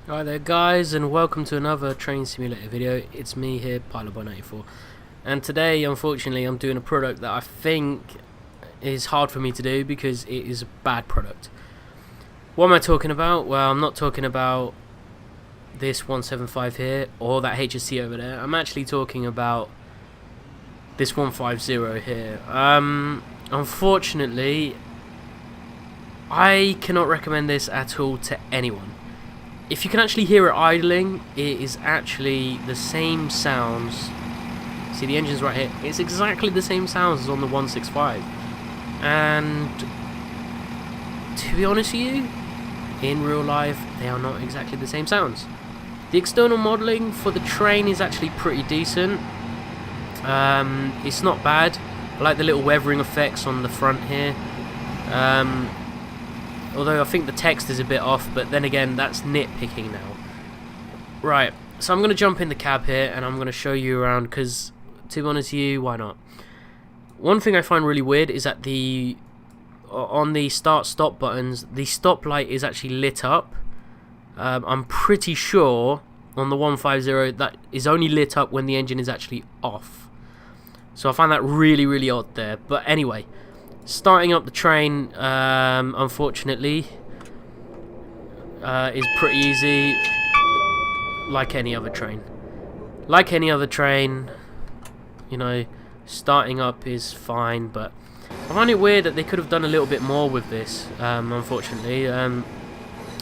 Hi there guys, and welcome to another train simulator video. It's me here, Pilotboy94, and today unfortunately I'm doing a product that I think is hard for me to do because it is a bad product. What am I talking about? Well, I'm not talking about this 175 here or that HSC over there. I'm actually talking about this 150 here. Unfortunately, I cannot recommend this at all to anyone. If you can actually hear it idling, it is actually the same sounds. See, the engine's right here. It's exactly the same sounds as on the 165. And to be honest with you, in real life, they are not exactly the same sounds. The external modelling for the train is actually pretty decent. It's not bad. I like the little weathering effects on the front here. Although I think the text is a bit off, but then again, that's nitpicking now. Right, so I'm going to jump in the cab here and I'm going to show you around because, to be honest with you, why not? One thing I find really weird is that on the start-stop buttons, the stop light is actually lit up. I'm pretty sure on the 150 that is only lit up when the engine is actually off. So I find that really, really odd there. But anyway, starting up the train, unfortunately, is pretty easy, like any other train. Like any other train, you know, starting up is fine, but I find it weird that they could have done a little bit more with this, unfortunately.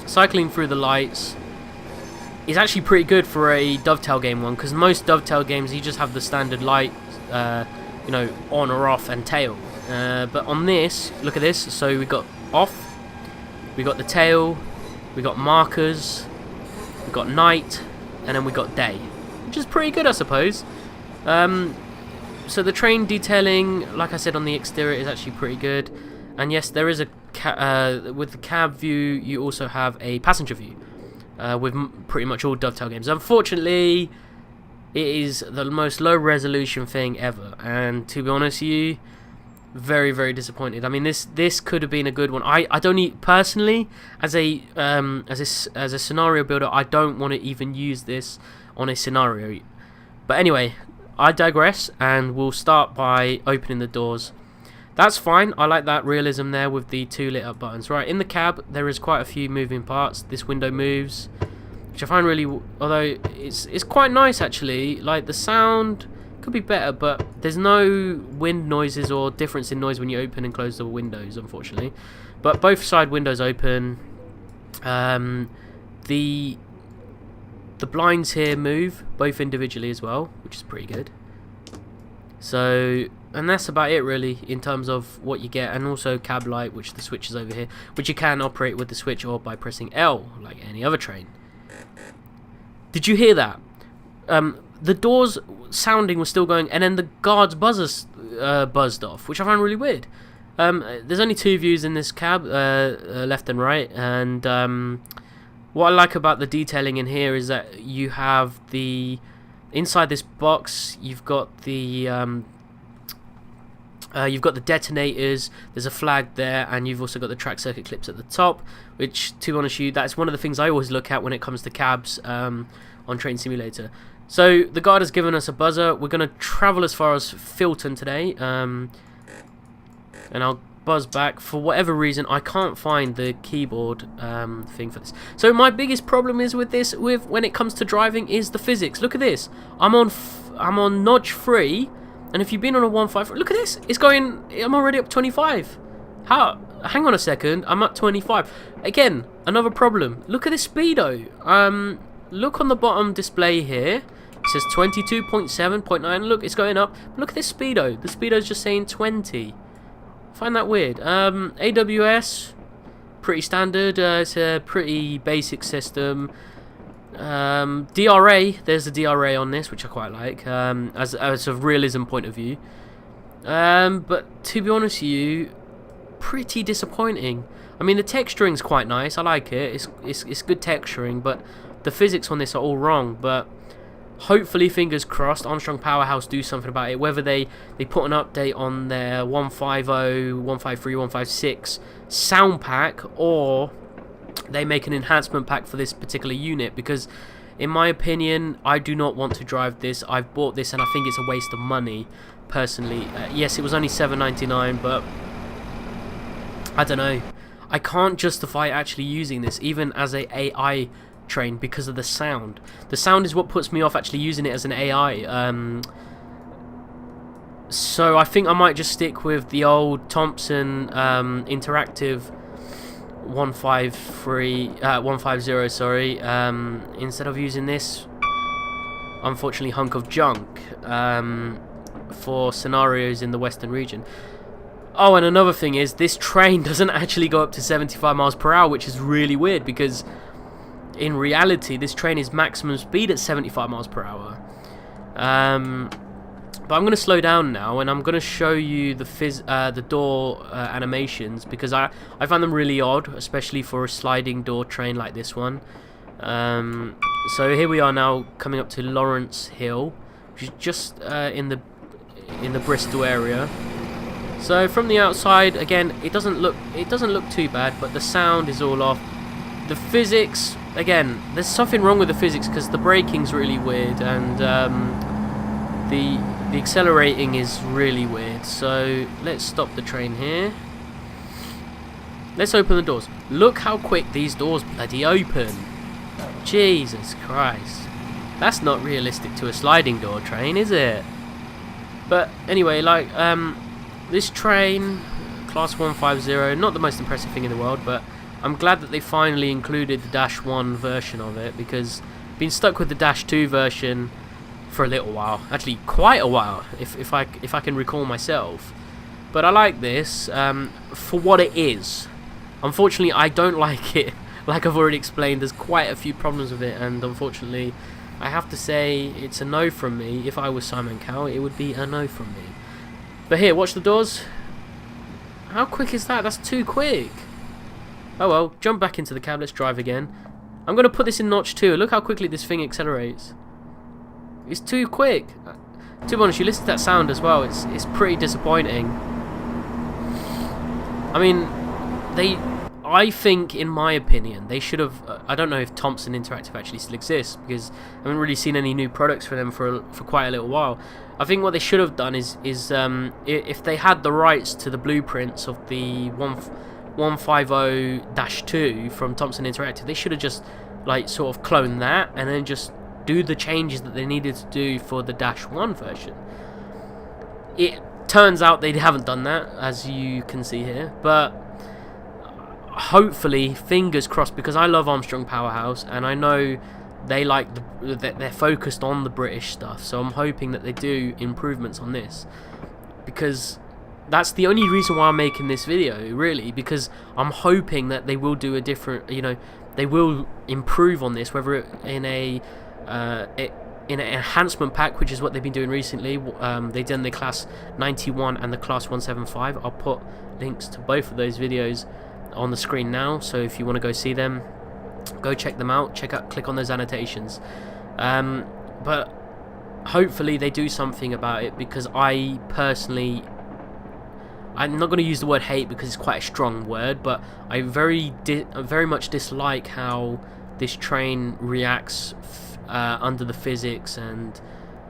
Cycling through the lights is actually pretty good for a Dovetail game one, because most Dovetail games, you just have the standard light, you know, on or off and tail. But on this, look at this. So we got off, we got the tail, we got markers, we got night, and then we got day, which is pretty good, I suppose. So the train detailing, like I said, on the exterior is actually pretty good. And yes, there is a with the cab view, you also have a passenger view with pretty much all Dovetail games. Unfortunately, it is the most low resolution thing ever, and to be honest with you, very, very disappointed. I mean, this could have been a good one. I don't need, personally, as a scenario builder, I don't want to even use this on a scenario. But anyway, I digress, and we'll start by opening the doors. That's fine. I like that realism there with the two lit up buttons. Right, in the cab there is quite a few moving parts. This window moves, which I find really, although it's quite nice actually. Like, the sound could be better, but there's no wind noises or difference in noise when you open and close the windows, unfortunately. But both side windows open. The blinds here move both individually as well, which is pretty good. So, and that's about it really in terms of what you get, and also cab light, which the switch is over here, which you can operate with the switch or by pressing L like any other train. Did you hear that? The doors sounding was still going, and then the guard's buzzers buzzed off, which I found really weird. There's only two views in this cab, left and right, and what I like about the detailing in here is that you have the inside this box. You've got the detonators. There's a flag there, and you've also got the track circuit clips at the top. Which, to be honest with you, that's one of the things I always look at when it comes to cabs on Train Simulator. So the guard has given us a buzzer. We're going to travel as far as Filton today, and I'll buzz back. For whatever reason, I can't find the keyboard thing for this. So my biggest problem is with this, when it comes to driving, is the physics. Look at this. I'm on notch 3, and if you've been on a 1.5, look at this. It's going. I'm already up 25. How? Hang on a second. I'm at 25. Again, another problem. Look at this speedo. Look on the bottom display here. It says 22.7.9. Look, it's going up. Look at this speedo. The speedo's just saying 20. Find that weird. AWS, pretty standard. It's a pretty basic system. DRA, there's a DRA on this, which I quite like, as a realism point of view. But to be honest with you, pretty disappointing. I mean, the texturing's quite nice. I like it. It's good texturing, but the physics on this are all wrong. But hopefully, fingers crossed, Armstrong Powerhouse do something about it. Whether they put an update on their 150, 153, 156 sound pack, or they make an enhancement pack for this particular unit, because in my opinion I do not want to drive this. I've bought this and I think it's a waste of money personally. Yes, it was only $7.99, but I don't know, I can't justify actually using this even as a AI train because of the sound. The sound is what puts me off actually using it as an AI. So I think I might just stick with the old Thompson Interactive 150, sorry, instead of using this unfortunately hunk of junk for scenarios in the western region. Oh, and another thing is, this train doesn't actually go up to 75 miles per hour, which is really weird, because in reality this train is maximum speed at 75 miles per hour. But I'm going to slow down now, and I'm going to show you the door animations, because I find them really odd, especially for a sliding door train like this one. So here we are now, coming up to Lawrence Hill, which is just in the Bristol area. So from the outside, again, it doesn't look too bad, but the sound is all off. The physics, again, there's something wrong with the physics, because the braking's really weird, and the accelerating is really weird. So let's stop the train here. Let's open the doors. Look how quick these doors bloody open. Jesus Christ. That's not realistic to a sliding door train, is it? But anyway, like, this train, Class 150, not the most impressive thing in the world, but I'm glad that they finally included the Dash 1 version of it, because I've been stuck with the Dash 2 version for a little while. Actually, quite a while, if I can recall myself. But I like this for what it is. Unfortunately, I don't like it. Like I've already explained, there's quite a few problems with it, and unfortunately, I have to say it's a no from me. If I was Simon Cowell, it would be a no from me. But here, watch the doors. How quick is that? That's too quick. Oh well, jump back into the cab, let's drive again. I'm going to put this in notch 2. Look how quickly this thing accelerates. It's too quick. To be honest, you listen to that sound as well, it's pretty disappointing. I mean, I think, in my opinion, they should have... I don't know if Thompson Interactive actually still exists, because I haven't really seen any new products for them for quite a little while. I think what they should have done is if they had the rights to the blueprints of the 150-2 from Thompson Interactive, they should have just, like, sort of cloned that and then just do the changes that they needed to do for the Dash 1 version. It turns out they haven't done that, as you can see here, but hopefully, fingers crossed, because I love Armstrong Powerhouse and I know they like they're focused on the British stuff, so I'm hoping that they do improvements on this, because that's the only reason why I'm making this video, really, because I'm hoping that they will do a different, you know, they will improve on this, whether in an enhancement pack, which is what they've been doing recently. They've done the Class 91 and the Class 175. I'll put links to both of those videos on the screen now, so if you want to go see them, go check them out. Click on those annotations. But hopefully they do something about it, because I personally, I'm not going to use the word hate because it's quite a strong word, but I very much dislike how this train reacts under the physics and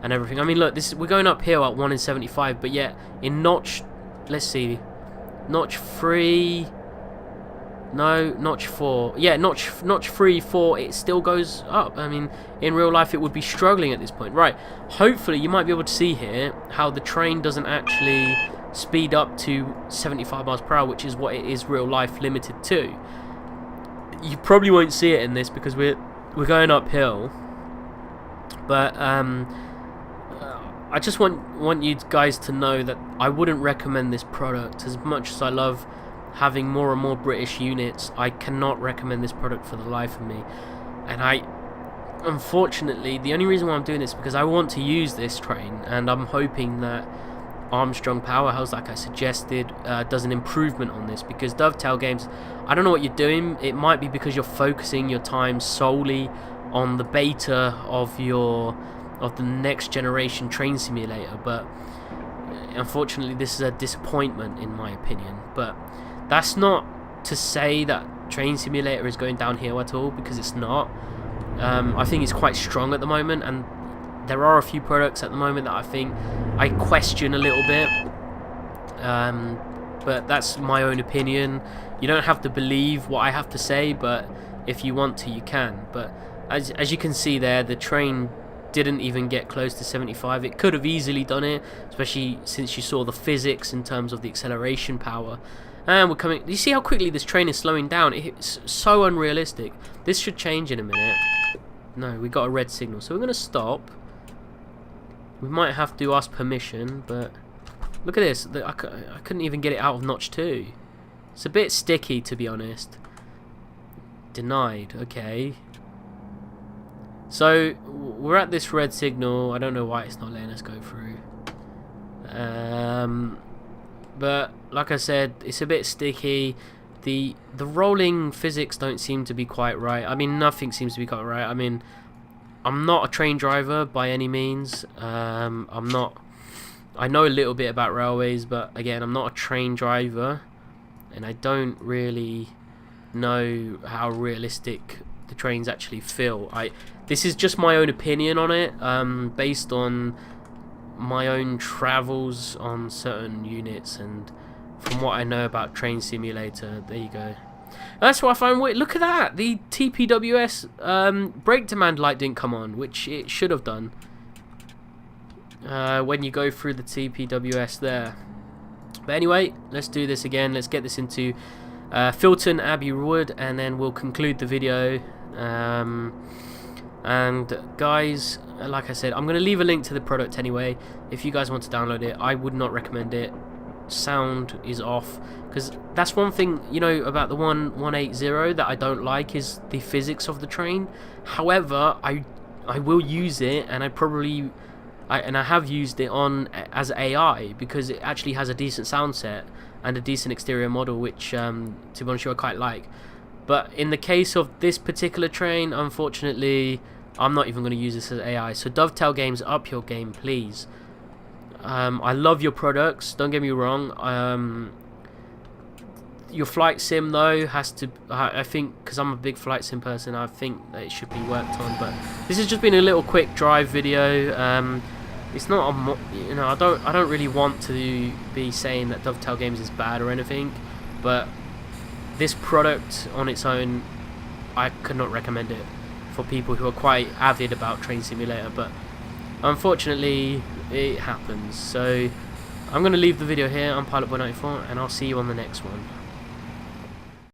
everything. I mean, look, we're going uphill at 1 in 75, but yet in notch, let's see, notch 3. No, notch 4. Yeah, notch 3, 4, it still goes up. I mean, in real life it would be struggling at this point. Right, hopefully you might be able to see here how the train doesn't actually speed up to 75 miles per hour, which is what it is real life limited to. You probably won't see it in this because we're going uphill. But I just want you guys to know that I wouldn't recommend this product. As much as I love having more and more British units, I cannot recommend this product for the life of me. And unfortunately, the only reason why I'm doing this is because I want to use this train, and I'm hoping that Armstrong Powerhouse, like I suggested, does an improvement on this, because Dovetail Games, I don't know what you're doing. It might be because you're focusing your time solely on the beta of the next generation train simulator, but unfortunately this is a disappointment in my opinion. But that's not to say that Train Simulator is going downhill at all, because it's not. I think it's quite strong at the moment, and there are a few products at the moment that I think I question a little bit. But that's my own opinion. You don't have to believe what I have to say, but if you want to, you can. But as you can see there, the train didn't even get close to 75. It could have easily done it, especially since you saw the physics in terms of the acceleration power. And we're coming. You see how quickly this train is slowing down? It's so unrealistic. This should change in a minute. No, we got a red signal, so we're gonna stop. We might have to ask permission, but look at this. I couldn't even get it out of notch 2. It's a bit sticky, to be honest. Denied. Okay. So we're at this red signal. I don't know why it's not letting us go through. But like I said, it's a bit sticky. The rolling physics don't seem to be quite right. I mean, nothing seems to be quite right. I mean, I'm not a train driver by any means. I'm not. I know a little bit about railways, but again, I'm not a train driver, and I don't really know how realistic the trains actually feel. This is just my own opinion on it, based on my own travels on certain units and from what I know about Train Simulator. There you go. That's what I find weird. Look at that. The TPWS brake demand light didn't come on, which it should have done when you go through the TPWS there. But anyway, let's do this again. Let's get this into Filton Abbey Wood, and then we'll conclude the video. And guys, like I said, I'm going to leave a link to the product anyway. If you guys want to download it, I would not recommend it. Sound is off, because that's one thing, you know, about the 180 that I don't like, is the physics of the train. However, I will use it, and I have used it on as AI, because it actually has a decent sound set and a decent exterior model, which to be honest, I quite like. But in the case of this particular train, unfortunately, I'm not even going to use this as AI. So Dovetail Games, up your game, please. I love your products, don't get me wrong. Your flight sim though has to, I think, because I'm a big flight sim person, I think that it should be worked on. But this has just been a little quick drive video. It's not a, you know, I don't really want to be saying that Dovetail Games is bad or anything, but this product on its own, I could not recommend it for people who are quite avid about Train Simulator. But unfortunately, it happens. So I'm going to leave the video here. I'm Pilot Boy 94, and I'll see you on the next one.